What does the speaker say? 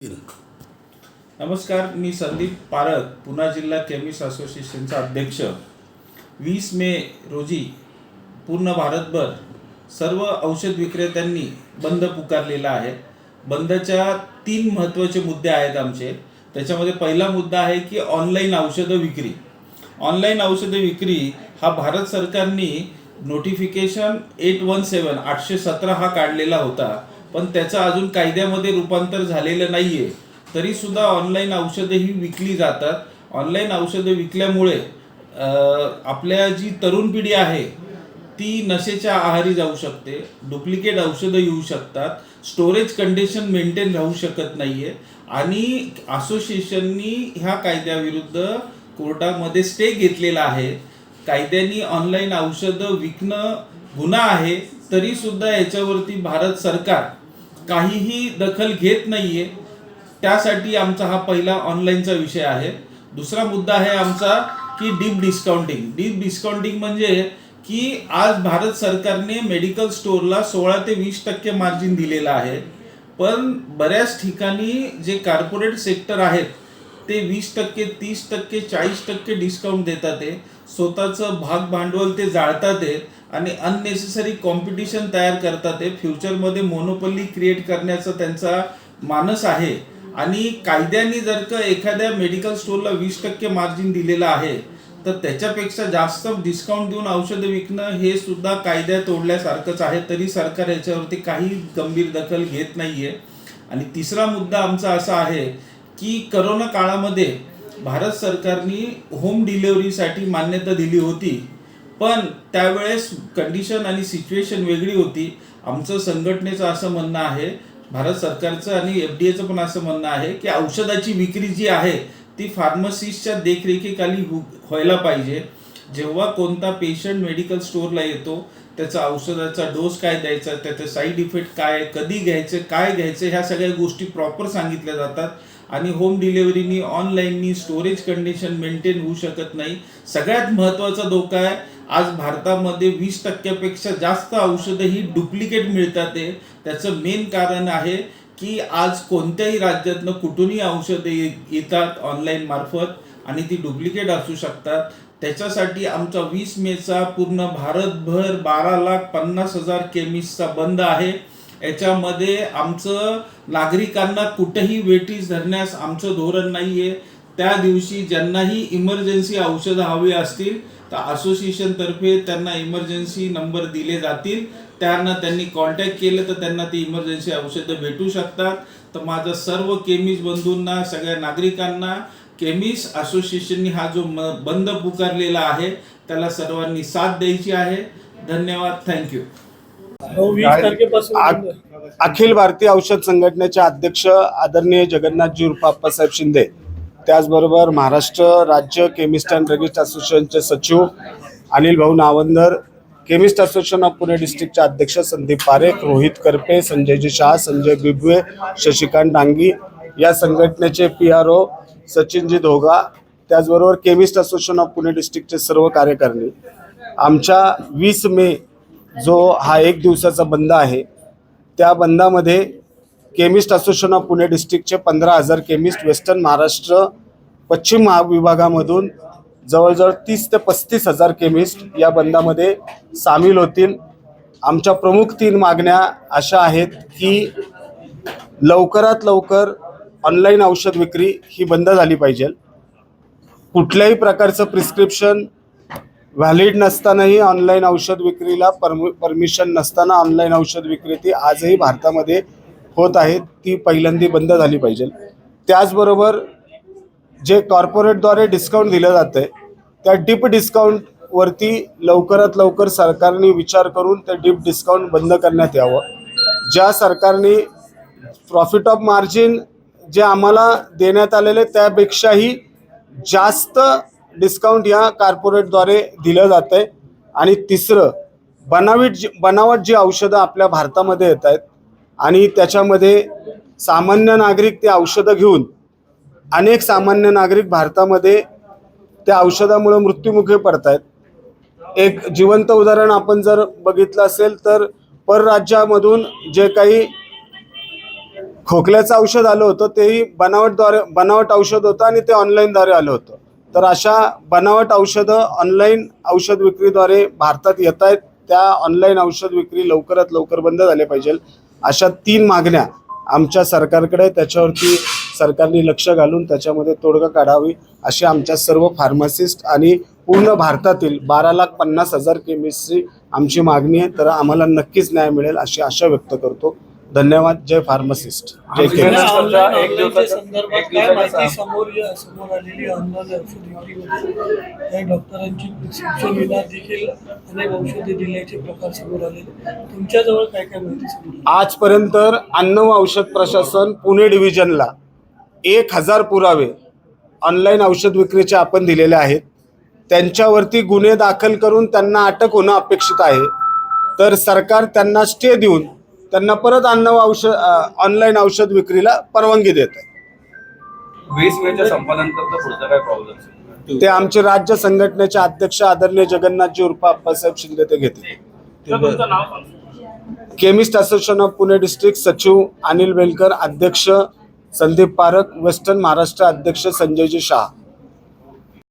नमस्कार, मी संदीप पारख, पुणे जिल्हा केमिस्ट असोसिएशनचा अध्यक्ष. 20 मे रोजी पूर्ण भारतभर सर्व औषध विक्रेत्यांनी बंद पुकारलेला आहे. बंदच्या 3 महत्त्वाचे मुद्दे आहेत आमचे. त्याच्यामध्ये पहिला मुद्दा आहे की ऑनलाईन औषधं विक्री. ऑनलाईन औषधं विक्री हा भारत सरकारने नोटिफिकेशन 817 हा काढलेला होता, पण त्याचा अजून कायद्यामध्ये रूपांतर झालेलं नाही आहे. तरीसुद्धा ऑनलाईन औषधं ही विकली जातात. ऑनलाईन औषधं विकल्यामुळे आपल्या जी तरुण पिढी आहे ती नशेच्या आहारी जाऊ शकते. डुप्लिकेट औषधं येऊ शकतात. स्टोरेज कंडिशन मेंटेन राहू शकत नाही आहे. आणि असोसिएशननी ह्या कायद्याविरुद्ध कोर्टामध्ये स्टे घेतलेला आहे. कायद्याने ऑनलाईन औषधं विकणं गुन्हा आहे, तरीसुद्धा याच्यावरती भारत सरकार काहीही दखल घेत नाही आहे. त्यासाठी आमचा हा पहिला ऑनलाईनचा विषय आहे. दुसरा मुद्दा आहे आमचा की डीप डिस्काउंटिंग. डीप डिस्काउंटिंग म्हणजे की आज भारत सरकारने मेडिकल स्टोअरला 16 ते 20% मार्जिन दिलेलं आहे, पण बऱ्याच ठिकाणी जे कॉर्पोरेट सेक्टर आहेत ते 20%, 30%, 40% डिस्काउंट देतात. ते स्वतःचं भाग भांडवल ते जाळतात आणि अननेसेसरी कॉम्पिटिशन तयार करतात. फ्युचरमध्ये मोनोपॉली क्रिएट करण्याचा त्यांचा मानस आहे. आणि कायद्याने जर का एखाद्या मेडिकल स्टोअरला 20% मार्जिन दिलेलं आहे, तर त्याच्यापेक्षा जास्त डिस्काउंट देऊन औषधं विकणं हे सुद्धा कायद्या तोडल्यासारखंच आहे. तरी सरकार याच्यावरती काही गंभीर दखल घेत नाहीये. आणि तिसरा मुद्दा आमचा असा आहे की करोना काळामध्ये भारत सरकारने होम डिलिव्हरीसाठी मान्यता दिली होती, पण त्यावेळेस कंडिशन आणि सिच्युएशन वेगळी होती. आमचं संघटनेचं असं म्हणणं आहे, भारत सरकारचं आणि FDA चं पण असं म्हणणं आहे की औषधाची विक्री जी आहे ती फार्मसिस्टच्या देखरेखीखाली व्हायला पाहिजे. जेव्हा कोणता पेशंट मेडिकल स्टोअरला येतो, त्याचा औषधाचा डोस काय द्यायचा, त्याचे साईड इफेक्ट काय, कधी घ्यायचं, काय घ्यायचं, ह्या सगळ्या गोष्टी प्रॉपर सांगितल्या जातात. आणि होम डिलिव्हरीनी ऑनलाईननी स्टोरेज कंडिशन मेंटेन होऊ शकत नाही. सगळ्यात महत्त्वाचा धोका आहे, आज भारतामध्ये 20% जास्त औषधं ही डुप्लिकेट मिळतात. त्याचं मेन कारण आहे की आज कोणत्याही राज्यातनं कुठूनही औषधं येतात ऑनलाईन मार्फत आणि ती डुप्लिकेट असू शकतात. त्याच्यासाठी आमचा 20 मेचा पूर्ण भारतभर 12,50,000 केमिस्टचा बंद आहे. याच्यामध्ये आमचं नागरिकांना कुठेही वेटीस धरण्यास आमचं धोरण नाही आहे. त्या दिवशी ज्यांनाही इमर्जन्सी औषधं हवी असतील तर असोसिएशनतर्फे त्यांना इमर्जन्सी नंबर दिले जातील. त्यांनी कॉन्टॅक्ट केलं तर त्यांना ती इमर्जन्सी औषधं भेटू शकतात. तर माझं सर्व केमिस्ट बंधूंना, सगळ्या नागरिकांना, केमिस्ट असोसिएशननी हा जो बंद पुकारलेला आहे त्याला सर्वांनी साथ द्यायची आहे. धन्यवाद. थँक्यू. अखिल भारतीय औषध संघटनेचे अध्यक्ष आदरणीय जगन्नाथजी उर्फ आप्पासाहेब शिंदे, त्याचबरोबर महाराष्ट्र राज्य केमिस्ट अँड ड्रगिस्ट असोसिएशनचे सचिव अनिल भाऊ Nawandar, chemist association of Pune डिस्ट्रिक्टचे अध्यक्ष संदीप पारेख, रोहित करपे, संजयजी शाह, संजय बिबवे, शशिकांत डांगी, या संघटनेचे PRO सचिनजी धोगा, त्याचबरोबर केमिस्ट असोसिएशन ऑफ पुणे डिस्ट्रिक्टचे सर्व कार्यकारिणी, आमच्या 20 मे जो हा 1 दिवसाचा बंद आहे, त्या बंदामध्ये केमिस्ट असोसिएशन ऑफ पुणे डिस्ट्रिक्टचे 15,000 केमिस्ट वेस्टर्न महाराष्ट्र पश्चिम विभागामधून जवळजवळ 30 ते 35,000 केमिस्ट या बंदामध्ये सामील होतील. आमच्या प्रमुख 3 मागण्या अशा आहेत की लवकरात लवकर ऑनलाईन औषध विक्री ही बंद झाली पाहिजे. कुठल्याही प्रकारचं प्रिस्क्रिप्शन व्हॅलिड नसतानाही ऑनलाईन औषध विक्रीला परमिशन नसताना ऑनलाईन औषध विक्री ती आजही भारतामध्ये होत आहे, ती पहिल्यांदा बंद झाली पाहिजे. त्याचबरोबर जे कॉर्पोरेटद्वारे डिस्काउंट दिलं जातं आहे त्या डीप डिस्काउंटवरती लवकरात लवकर सरकारने विचार करून ते डीप डिस्काउंट बंद करण्यात यावं. ज्या सरकारने प्रॉफिट ऑफ मार्जिन जे आम्हाला देण्यात आलेले त्यापेक्षाही जास्त डिस्काउंट या कॉर्पोरेटद्वारे दिलं जातं आहे. आणि तिसरं, बनावट जी औषधं आपल्या भारतामध्ये येत आहेत आणि त्याच्यामध्ये सामान्य नागरिक ते औषधं घेऊन अनेक सामान्य नागरिक भारतामध्ये त्या औषधामुळे मृत्युमुखी पडत आहेत. एक जिवंत उदाहरण आपण जर बघितलं असेल तर परराज्यामधून जे काही खोकल्याचं औषध आलं होतं तेही बनावट औषध होतं आणि ते ऑनलाईनद्वारे आलं होतं. तर अशा बनावट औषधं ऑनलाईन औषध विक्रीद्वारे भारतात येत आहेत. त्या ऑनलाईन औषध विक्री लवकरात लवकर बंद झाल्या पाहिजे. अशा 3 मागण्या आमच्या सरकारकडे, त्याच्यावरती सरकारने लक्ष घालून त्याच्यामध्ये तोडगा काढावी अशी आमच्या सर्व फार्मासिस्ट आणि पूर्ण भारतातील 12,50,000 केमिस्टची आमची मागणी आहे. तर आम्हाला नक्कीच न्याय मिळेल अशी आशा व्यक्त करतो. धन्यवाद. जय फार्मासिस्ट, जय केमिस्ट. ऑनलाईनच्या संदर्भात काय माहिती समोर आलेली ऑनलाईन औषध विक्रीमध्ये काही डॉक्टरांची प्रिस्क्रिप्शन विना देखील अनेक औषधे दिल्याचे प्रकार समोर आलेले. तुमच्याजवळ काय काय माहिती समोर आली? आजपर्यंत अन्न व औषध प्रशासन पुणे डिव्हिजनला 1,000 पुरावे ऑनलाईन औषध विक्रीचे आपण दिलेले आहेत. त्यांच्यावरती गुन्हे दाखल करून त्यांना अटक होणं अपेक्षित आहे. तर सरकार त्यांना स्टे देऊन त्यांना परत अन्न व ऑनलाईन औषध विक्रीला परवानगी देत आहे. 20 मेच्या संपानंतर पुढचा काय प्रॉब्लेम? ते आमचे राज्य संघटनेचे अध्यक्ष आदरणीय जगन्नाथजी उर्फ अप्पासाहेब शिंदे ते घेतील. Chemist association of Pune district सचिव अनिल वेलकर, अध्यक्ष संदीप पारख, वेस्टर्न महाराष्ट्र अध्यक्ष संजयजी शाह.